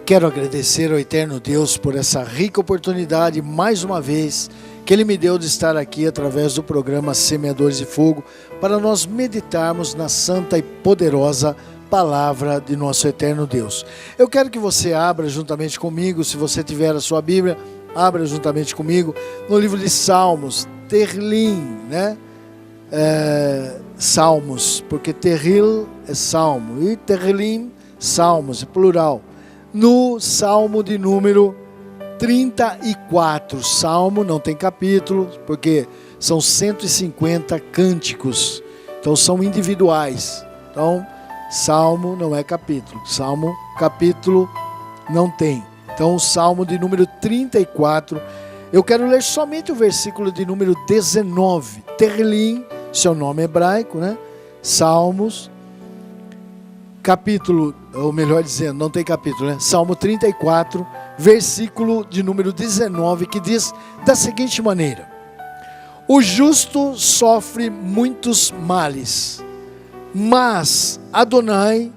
Quero agradecer ao eterno Deus por essa rica oportunidade, mais uma vez, que Ele me deu de estar aqui através do programa Semeadores de Fogo, para nós meditarmos na santa e poderosa palavra de nosso eterno Deus. Eu quero que você abra juntamente comigo, se você tiver a sua Bíblia, abra juntamente comigo, no livro de Salmos, Terlim, né? Salmos, porque Terril é salmo, e Terlim, salmos, é plural. No Salmo de número 34, Salmo não tem capítulo, porque são 150 cânticos, então são individuais. Então, Salmo não é capítulo, Salmo, capítulo não tem. Então, o Salmo de número 34, eu quero ler somente o versículo de número 19, Terlim, seu nome hebraico, né? Salmos, capítulo, ou melhor dizendo, não tem capítulo, né? Salmo 34, versículo de número 19, que diz da seguinte maneira: o justo sofre muitos males, mas Adonai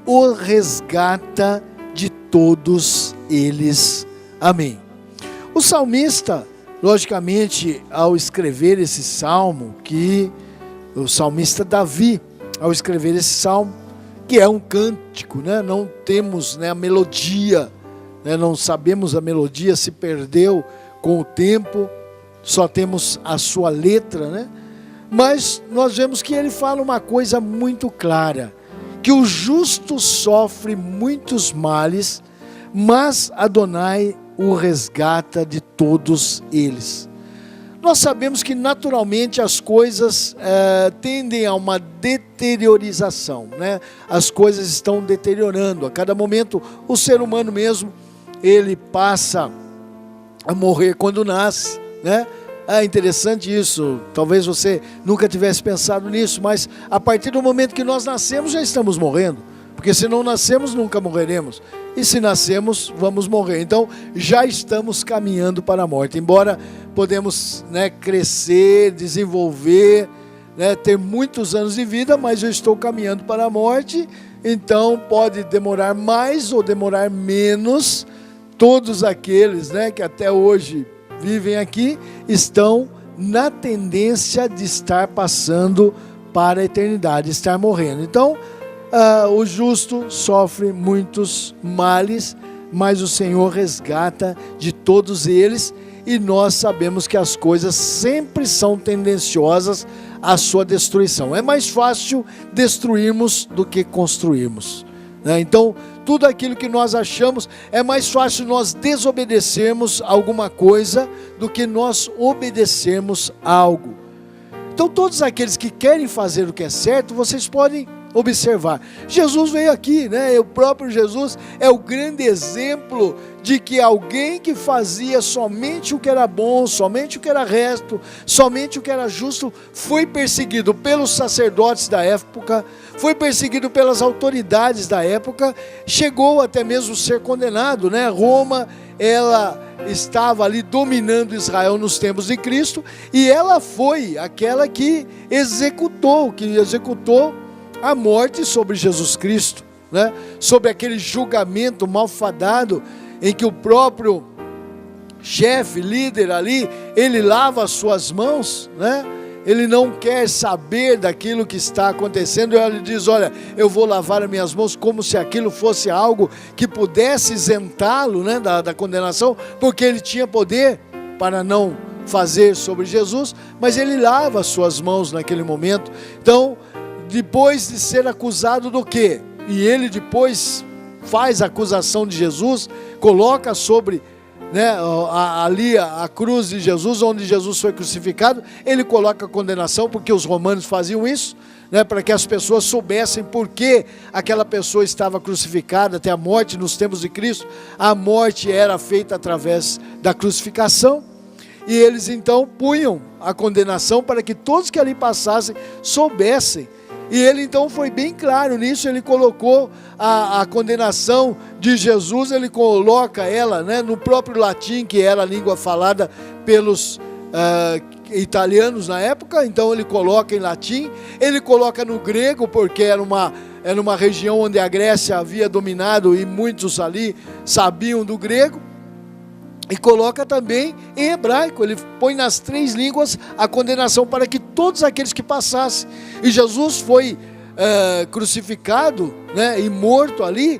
o resgata de todos eles. Amém. O salmista, logicamente, ao escrever esse salmo, que o salmista Davi, ao escrever esse salmo, que é um cântico, né? Não temos, né, a melodia, né? Não sabemos a melodia, se perdeu com o tempo, só temos a sua letra, né? Mas nós vemos que ele fala uma coisa muito clara, que o justo sofre muitos males, mas Adonai o resgata de todos eles. Nós sabemos que naturalmente as coisas tendem a uma deteriorização, né? As coisas estão deteriorando. A cada momento o ser humano mesmo, ele passa a morrer quando nasce, né? É interessante isso, talvez você nunca tivesse pensado nisso, mas a partir do momento que nós nascemos já estamos morrendo, porque se não nascemos nunca morreremos, e se nascemos vamos morrer, então já estamos caminhando para a morte, embora podemos, né, crescer, desenvolver, né, ter muitos anos de vida, mas eu estou caminhando para a morte, então pode demorar mais ou demorar menos. Todos aqueles, né, que até hoje vivem aqui, estão na tendência de estar passando para a eternidade, estar morrendo. Então, o justo sofre muitos males, mas o Senhor resgata de todos eles, e nós sabemos que as coisas sempre são tendenciosas à sua destruição. É mais fácil destruirmos do que construirmos, né? Então, tudo aquilo que nós achamos, é mais fácil nós desobedecermos alguma coisa do que nós obedecermos a algo. Então, todos aqueles que querem fazer o que é certo, vocês podem observar. Jesus veio aqui, né? O próprio Jesus é o grande exemplo de que alguém que fazia somente o que era bom, somente o que era reto, somente o que era justo, foi perseguido pelos sacerdotes da época, foi perseguido pelas autoridades da época, chegou até mesmo a ser condenado, né? Roma, ela estava ali dominando Israel nos tempos de Cristo, e ela foi aquela que executou a morte sobre Jesus Cristo, né? Sobre aquele julgamento malfadado, em que o próprio chefe, líder ali, ele lava as suas mãos, né? Ele não quer saber daquilo que está acontecendo, ele diz: olha, eu vou lavar as minhas mãos, como se aquilo fosse algo que pudesse isentá-lo, né, da condenação, porque ele tinha poder para não fazer sobre Jesus, mas ele lava as suas mãos naquele momento. Então, depois de ser acusado do quê? E ele depois faz a acusação de Jesus, coloca sobre, né, ali a cruz de Jesus, onde Jesus foi crucificado, ele coloca a condenação, porque os romanos faziam isso, né, para que as pessoas soubessem por que aquela pessoa estava crucificada até a morte. Nos tempos de Cristo, a morte era feita através da crucificação, e eles então punham a condenação para que todos que ali passassem soubessem. E ele então foi bem claro nisso, ele colocou a condenação de Jesus, ele coloca ela, né, no próprio latim, que era a língua falada pelos italianos na época, então ele coloca em latim, ele coloca no grego, porque era uma era uma região onde a Grécia havia dominado e muitos ali sabiam do grego. E coloca também em hebraico, ele põe nas 3 línguas a condenação para que todos aqueles que passassem. E Jesus foi crucificado, né, e morto ali,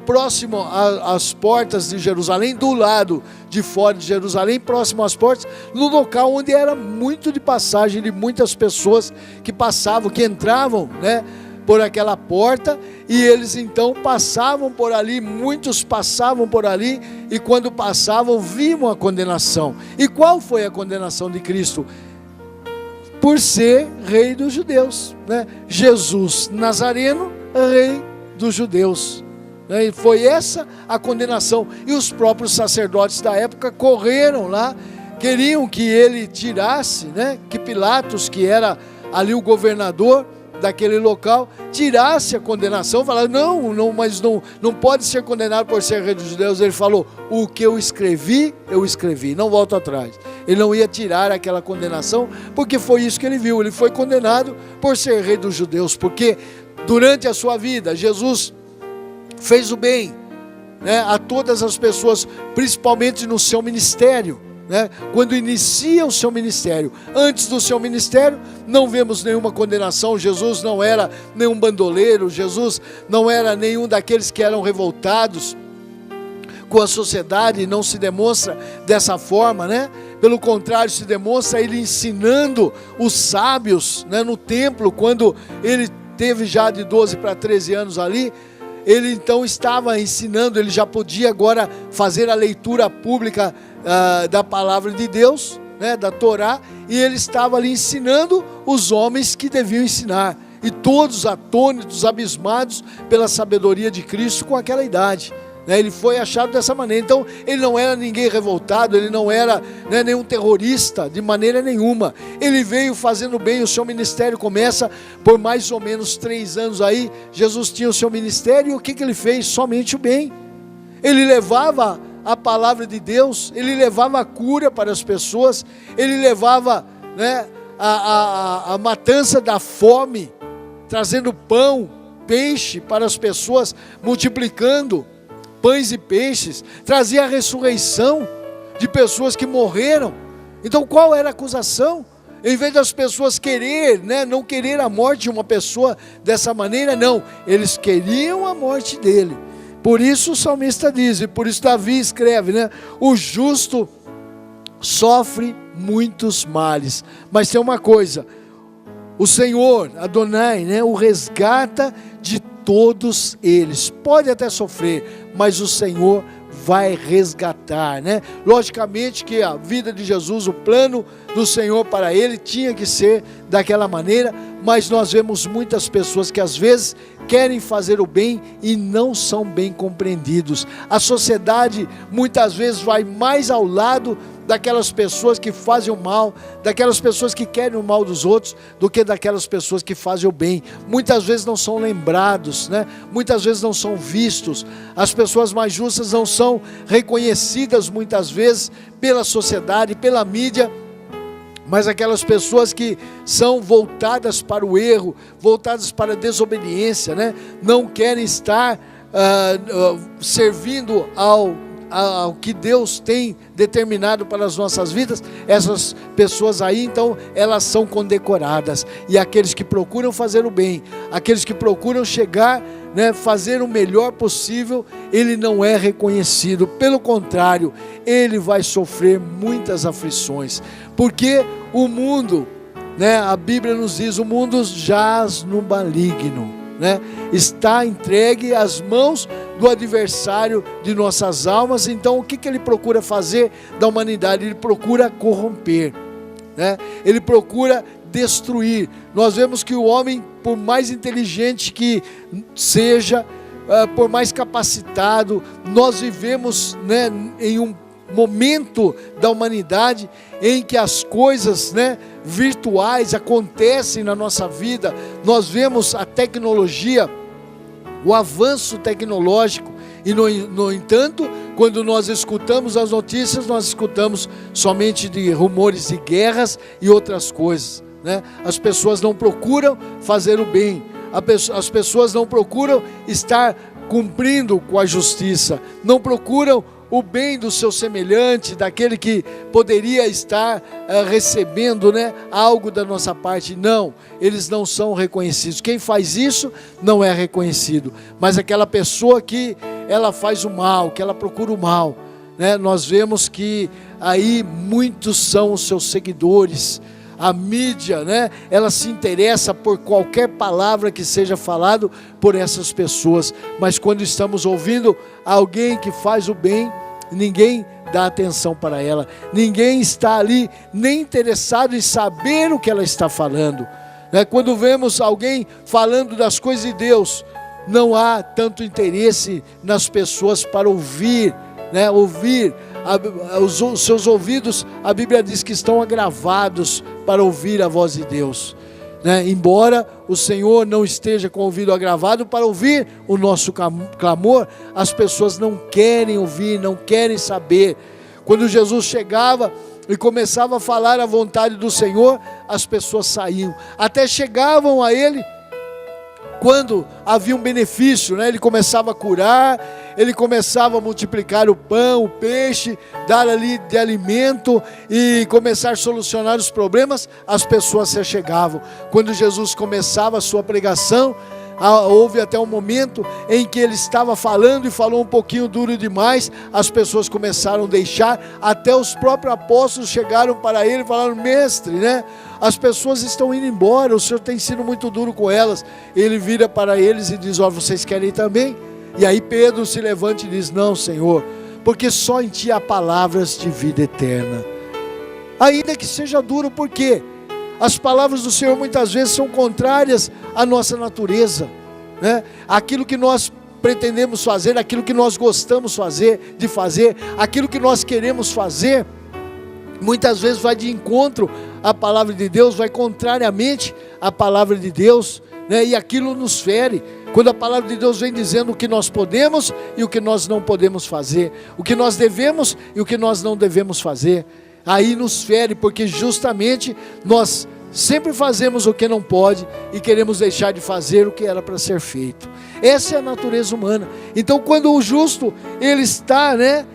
próximo às portas de Jerusalém, do lado de fora de Jerusalém, próximo às portas, no local onde era muito de passagem de muitas pessoas que passavam, que entravam, né, por aquela porta, e eles então passavam por ali, muitos passavam por ali, e quando passavam, viam a condenação. E qual foi a condenação de Cristo? Por ser rei dos judeus, né? Jesus Nazareno, rei dos judeus, né? E foi essa a condenação, e os próprios sacerdotes da época correram lá, queriam que ele tirasse, né? Que Pilatos, que era ali o governador daquele local, tirasse a condenação, falava, mas não pode ser condenado por ser rei dos judeus. Ele falou, o que eu escrevi, não volto atrás. Ele não ia tirar aquela condenação, porque foi isso que ele viu, ele foi condenado por ser rei dos judeus, porque durante a sua vida, Jesus fez o bem, né, a todas as pessoas, principalmente no seu ministério, né? Quando inicia o seu ministério. Antes do seu ministério, não vemos nenhuma condenação. Jesus não era nenhum bandoleiro, Jesus não era nenhum daqueles que eram revoltados com a sociedade, não se demonstra dessa forma, né? Pelo contrário, se demonstra ele ensinando os sábios, né, no templo, quando ele teve já de 12 para 13 anos ali. Ele então estava ensinando, ele já podia agora fazer a leitura pública da palavra de Deus, né, da Torá, e ele estava ali ensinando os homens que deviam ensinar, e todos atônitos, abismados pela sabedoria de Cristo com aquela idade, né? Ele foi achado dessa maneira. Então ele não era ninguém revoltado, ele não era, né, nenhum terrorista de maneira nenhuma. Ele veio fazendo bem. O seu ministério começa por mais ou menos 3 anos aí. Jesus tinha o seu ministério, e o que ele fez? Somente o bem. Ele levava a palavra de Deus, ele levava a cura para as pessoas, ele levava, né, a matança da fome, trazendo pão, peixe para as pessoas, multiplicando pães e peixes, trazia a ressurreição de pessoas que morreram. Então qual era a acusação? Em vez das pessoas não querer a morte de uma pessoa dessa maneira, não, eles queriam a morte dele. Por isso o salmista diz, e por isso Davi escreve, né? O justo sofre muitos males, mas tem uma coisa, o Senhor, Adonai, né, o resgata de todos eles. Pode até sofrer, mas o Senhor vai resgatar, né? Logicamente que a vida de Jesus, o plano do Senhor para ele tinha que ser daquela maneira, mas nós vemos muitas pessoas que às vezes querem fazer o bem e não são bem compreendidos. A sociedade muitas vezes vai mais ao lado daquelas pessoas que fazem o mal, daquelas pessoas que querem o mal dos outros, do que daquelas pessoas que fazem o bem. Muitas vezes não são lembrados, né? Muitas vezes não são vistos. As pessoas mais justas não são reconhecidas muitas vezes pela sociedade, pela mídia, mas aquelas pessoas que são voltadas para o erro, voltadas para a desobediência, né? Não querem estar servindo ao que Deus tem determinado para as nossas vidas. Essas pessoas aí, então, elas são condecoradas. E aqueles que procuram fazer o bem, aqueles que procuram chegar, né, fazer o melhor possível, ele não é reconhecido. Pelo contrário, ele vai sofrer muitas aflições, porque o mundo, né, a Bíblia nos diz, o mundo jaz no maligno, né? Está entregue às mãos do adversário de nossas almas. Então o que ele procura fazer da humanidade? Ele procura corromper, né? Ele procura destruir. Nós vemos que o homem, por mais inteligente que seja, por mais capacitado, nós vivemos, né, em um momento da humanidade em que as coisas, né, virtuais acontecem na nossa vida. Nós vemos a tecnologia, o avanço tecnológico, e no entanto, quando nós escutamos as notícias, nós escutamos somente de rumores de guerras e outras coisas, né? As pessoas não procuram fazer o bem. As pessoas não procuram estar cumprindo com a justiça, não procuram o bem do seu semelhante, daquele que poderia estar recebendo, né, algo da nossa parte. Não, eles não são reconhecidos. Quem faz isso não é reconhecido, mas aquela pessoa que ela faz o mal, que ela procura o mal, né? Nós vemos que aí muitos são os seus seguidores. A mídia, né, ela se interessa por qualquer palavra que seja falado por essas pessoas, mas quando estamos ouvindo alguém que faz o bem, ninguém dá atenção para ela, ninguém está ali nem interessado em saber o que ela está falando, né? Quando vemos alguém falando das coisas de Deus, não há tanto interesse nas pessoas para ouvir, né? Os seus ouvidos, a Bíblia diz que estão agravados para ouvir a voz de Deus, né? Embora o Senhor não esteja com o ouvido agravado para ouvir o nosso clamor, as pessoas não querem ouvir, não querem saber. Quando Jesus chegava e começava a falar a vontade do Senhor, as pessoas saíam, até chegavam a Ele quando havia um benefício, né? Ele começava a curar, ele começava a multiplicar o pão, o peixe, dar ali de alimento e começar a solucionar os problemas, as pessoas se achegavam. Quando Jesus começava a sua pregação, houve até um momento em que ele estava falando e falou um pouquinho duro demais, as pessoas começaram a deixar, até os próprios apóstolos chegaram para ele e falaram: mestre, né? As pessoas estão indo embora, o Senhor tem sido muito duro com elas. Ele vira para eles e diz: ó, vocês querem ir também? E aí Pedro se levanta e diz: não, Senhor, porque só em Ti há palavras de vida eterna. Ainda que seja duro, por quê? As palavras do Senhor muitas vezes são contrárias à nossa natureza, né? Aquilo que nós pretendemos fazer, aquilo que nós gostamos de fazer, aquilo que nós queremos fazer, muitas vezes vai de encontro à palavra de Deus, vai contrariamente à palavra de Deus, né? E aquilo nos fere. Quando a palavra de Deus vem dizendo o que nós podemos e o que nós não podemos fazer, o que nós devemos e o que nós não devemos fazer, aí nos fere, porque justamente nós sempre fazemos o que não pode e queremos deixar de fazer o que era para ser feito. Essa é a natureza humana. Então, quando o justo ele está, né,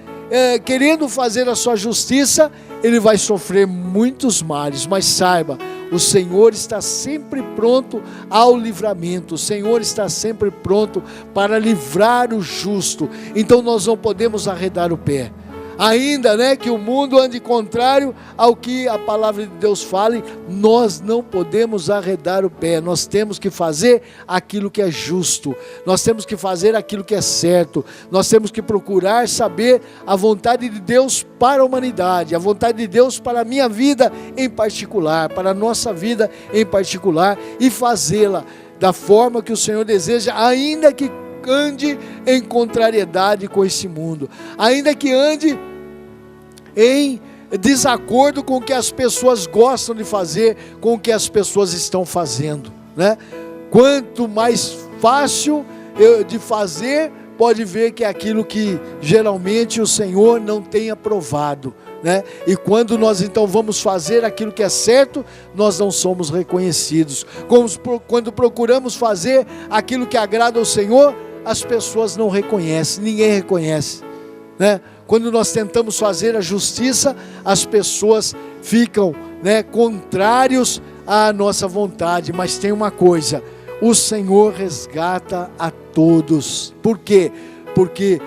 querendo fazer a sua justiça, ele vai sofrer muitos males, mas saiba, o Senhor está sempre pronto ao livramento, o Senhor está sempre pronto para livrar o justo. Então nós não podemos arredar o pé, ainda, né, que o mundo ande contrário ao que a palavra de Deus fale, nós não podemos arredar o pé. Nós temos que fazer aquilo que é justo, nós temos que fazer aquilo que é certo, nós temos que procurar saber a vontade de Deus para a humanidade, a vontade de Deus para a minha vida em particular, para a nossa vida em particular, e fazê-la da forma que o Senhor deseja, ainda que ande em contrariedade com esse mundo, ainda que ande em desacordo com o que as pessoas gostam de fazer, com o que as pessoas estão fazendo, né? Quanto mais fácil de fazer, pode ver que é aquilo que geralmente o Senhor não tem aprovado, né? E quando nós então vamos fazer aquilo que é certo, nós não somos reconhecidos. Quando procuramos fazer aquilo que agrada ao Senhor, as pessoas não reconhecem, ninguém reconhece, né? Quando nós tentamos fazer a justiça, as pessoas ficam, né, contrários à nossa vontade. Mas tem uma coisa: o Senhor resgata a todos. Por quê? Porque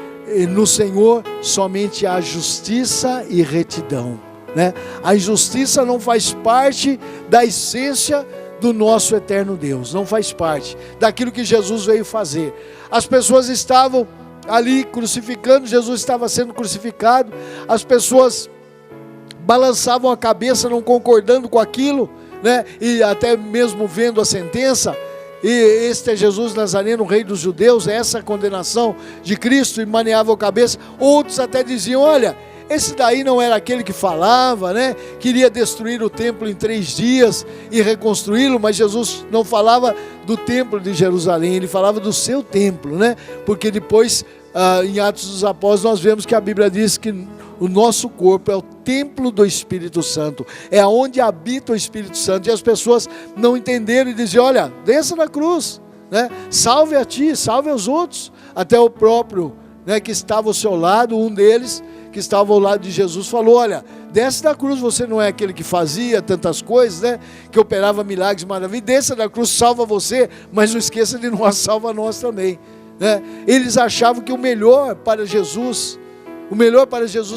no Senhor somente há justiça e retidão, né? A injustiça não faz parte da essência do nosso eterno Deus, não faz parte daquilo que Jesus veio fazer. As pessoas estavam ali crucificando, Jesus estava sendo crucificado, as pessoas balançavam a cabeça, não concordando com aquilo, né? E até mesmo vendo a sentença, e este é Jesus Nazareno, rei dos judeus, essa condenação de Cristo, e maneavam a cabeça. Outros até diziam: olha, esse daí não era aquele que falava, né? Queria destruir o templo em 3 dias e reconstruí-lo, mas Jesus não falava do templo de Jerusalém, ele falava do seu templo, né? Porque depois, em Atos dos Apóstolos, nós vemos que a Bíblia diz que o nosso corpo é o templo do Espírito Santo, é onde habita o Espírito Santo. E as pessoas não entenderam e diziam: olha, desça da cruz, né? Salve a ti, salve aos outros. Até o próprio, né, que estava ao seu lado, um deles que estava ao lado de Jesus, falou: olha, desce da cruz, você não é aquele que fazia tantas coisas, né, que operava milagres, maravilhas, desça da cruz, salva você, mas não esqueça de nós, salva nós também, né? Eles achavam que o melhor para Jesus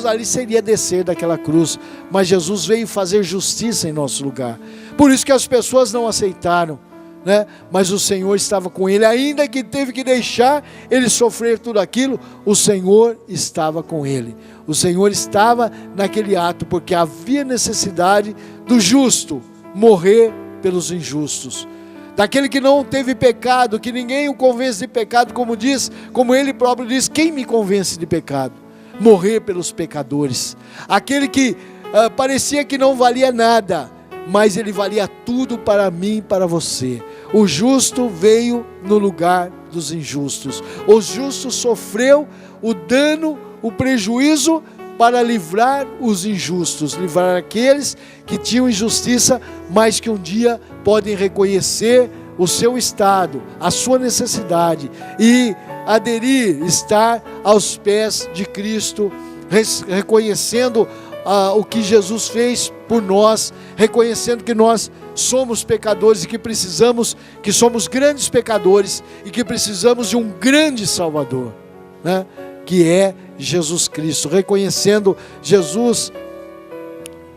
ali seria descer daquela cruz, mas Jesus veio fazer justiça em nosso lugar. Por isso que as pessoas não aceitaram, né? Mas o Senhor estava com ele, ainda que teve que deixar ele sofrer tudo aquilo, o Senhor estava com ele. O Senhor estava naquele ato, porque havia necessidade do justo morrer pelos injustos, daquele que não teve pecado, que ninguém o convence de pecado, como ele próprio diz: quem me convence de pecado? Morrer pelos pecadores, aquele que parecia que não valia nada, mas ele valia tudo para mim e para você. O justo veio no lugar dos injustos. O justo sofreu o dano, o prejuízo, para livrar os injustos, livrar aqueles que tinham injustiça, mas que um dia podem reconhecer o seu estado, a sua necessidade, e aderir, estar aos pés de Cristo, reconhecendo o que Jesus fez por nós, reconhecendo que nós somos pecadores e que somos grandes pecadores e que precisamos de um grande Salvador, né? Que é Jesus Cristo, reconhecendo Jesus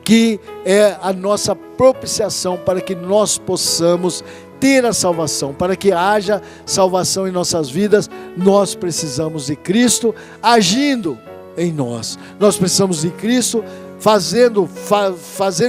que é a nossa propiciação para que nós possamos ter a salvação. Para que haja salvação em nossas vidas, nós precisamos de Cristo agindo em nós. Nós precisamos de Cristo fazer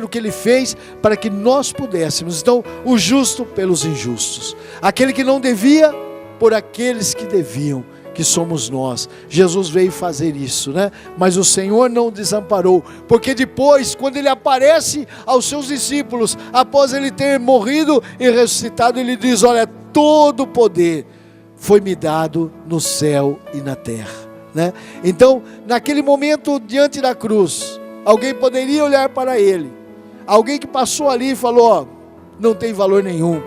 o que Ele fez para que nós pudéssemos. Então, o justo pelos injustos, aquele que não devia por aqueles que deviam, que somos nós. Jesus veio fazer isso, né? Mas o Senhor não desamparou, porque depois, quando Ele aparece aos seus discípulos, após Ele ter morrido e ressuscitado, Ele diz: olha, todo poder foi me dado no céu e na terra, né? Então, naquele momento, diante da cruz, alguém poderia olhar para Ele, alguém que passou ali e falou: ó, não tem valor nenhum,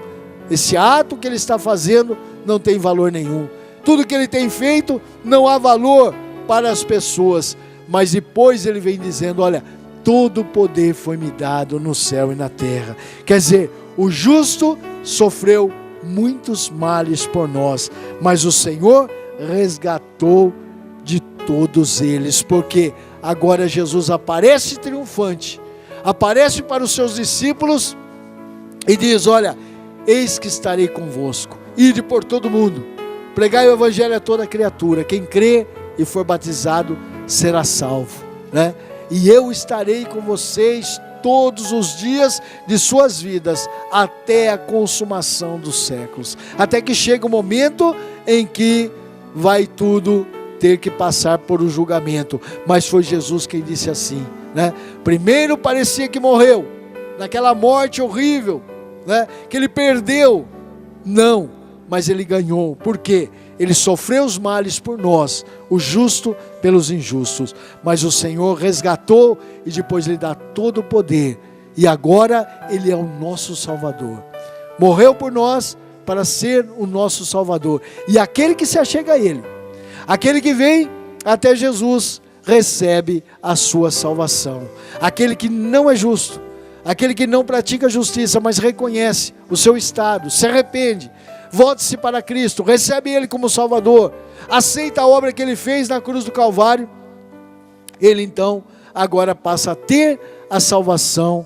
esse ato que Ele está fazendo não tem valor nenhum, tudo que Ele tem feito não há valor para as pessoas. Mas depois Ele vem dizendo: olha, todo o poder foi me dado no céu e na terra. Quer dizer, o justo sofreu muitos males por nós, mas o Senhor resgatou de todos eles, porque agora Jesus aparece triunfante, aparece para os seus discípulos e diz: olha, eis que estarei convosco, ide por todo mundo, pregai o evangelho a toda criatura, quem crê e for batizado será salvo, né? E eu estarei com vocês todos os dias de suas vidas, até a consumação dos séculos, até que chega o momento em que vai tudo ter que passar por um julgamento. Mas foi Jesus quem disse assim, né? Primeiro parecia que morreu, naquela morte horrível, né? Que Ele perdeu. Não, mas Ele ganhou. Por quê? Ele sofreu os males por nós, o justo pelos injustos, mas o Senhor resgatou e depois Ele dá todo o poder, e agora Ele é o nosso Salvador, morreu por nós para ser o nosso Salvador, e aquele que se achega a Ele, aquele que vem até Jesus, recebe a sua salvação. Aquele que não é justo, aquele que não pratica justiça, mas reconhece o seu estado, se arrepende, volte-se para Cristo, recebe Ele como Salvador, aceita a obra que Ele fez na cruz do Calvário, ele então agora passa a ter a salvação,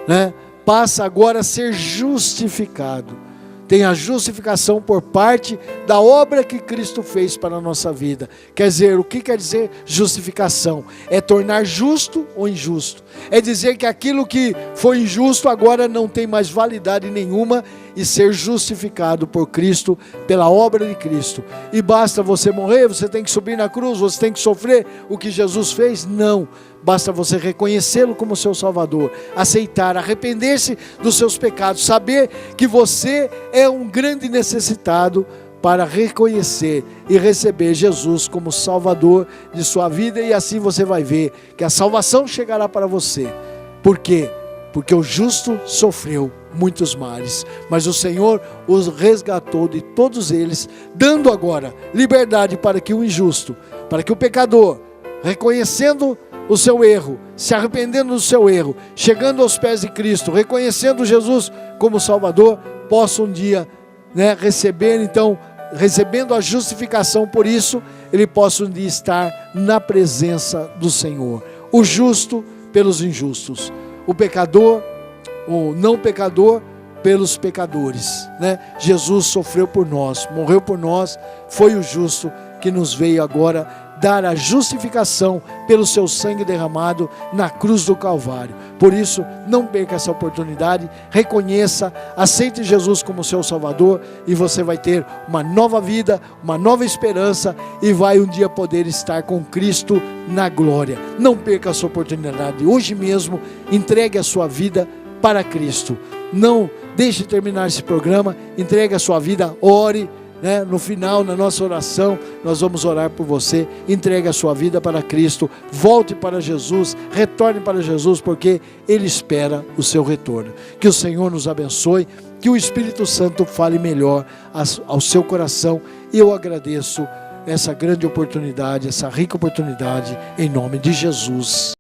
né? Passa agora a ser justificado, tem a justificação por parte da obra que Cristo fez para a nossa vida. Quer dizer, o que quer dizer justificação? É tornar justo o injusto, é dizer que aquilo que foi injusto agora não tem mais validade nenhuma, e ser justificado por Cristo, pela obra de Cristo. E basta você morrer, você tem que subir na cruz, você tem que sofrer o que Jesus fez? Não, basta você reconhecê-lo como seu Salvador, aceitar, arrepender-se dos seus pecados, saber que você é um grande necessitado, para reconhecer e receber Jesus como Salvador de sua vida, e assim você vai ver que a salvação chegará para você. Por quê? porque o justo sofreu muitos males, mas o Senhor os resgatou de todos eles, dando agora liberdade para que o injusto, para que o pecador, reconhecendo o seu erro, se arrependendo do seu erro, chegando aos pés de Cristo, reconhecendo Jesus como Salvador, possa um dia, receber, então, recebendo a justificação por isso, ele possa um dia estar na presença do Senhor. O justo pelos injustos, o pecador, o não pecador pelos pecadores, Jesus sofreu por nós, morreu por nós, foi o justo que nos veio agora dar a justificação pelo seu sangue derramado na cruz do Calvário. Por isso, não perca essa oportunidade, reconheça, aceite Jesus como seu Salvador e você vai ter uma nova vida, uma nova esperança e vai um dia poder estar com Cristo na glória. Não perca essa oportunidade, hoje mesmo entregue a sua vida para Cristo. Não deixe de terminar esse programa, entregue a sua vida, ore. No final, na nossa oração, nós vamos orar por você. Entregue a sua vida para Cristo, volte para Jesus, retorne para Jesus, porque Ele espera o seu retorno. Que o Senhor nos abençoe, que o Espírito Santo fale melhor ao seu coração, e eu agradeço essa grande oportunidade, essa rica oportunidade, em nome de Jesus.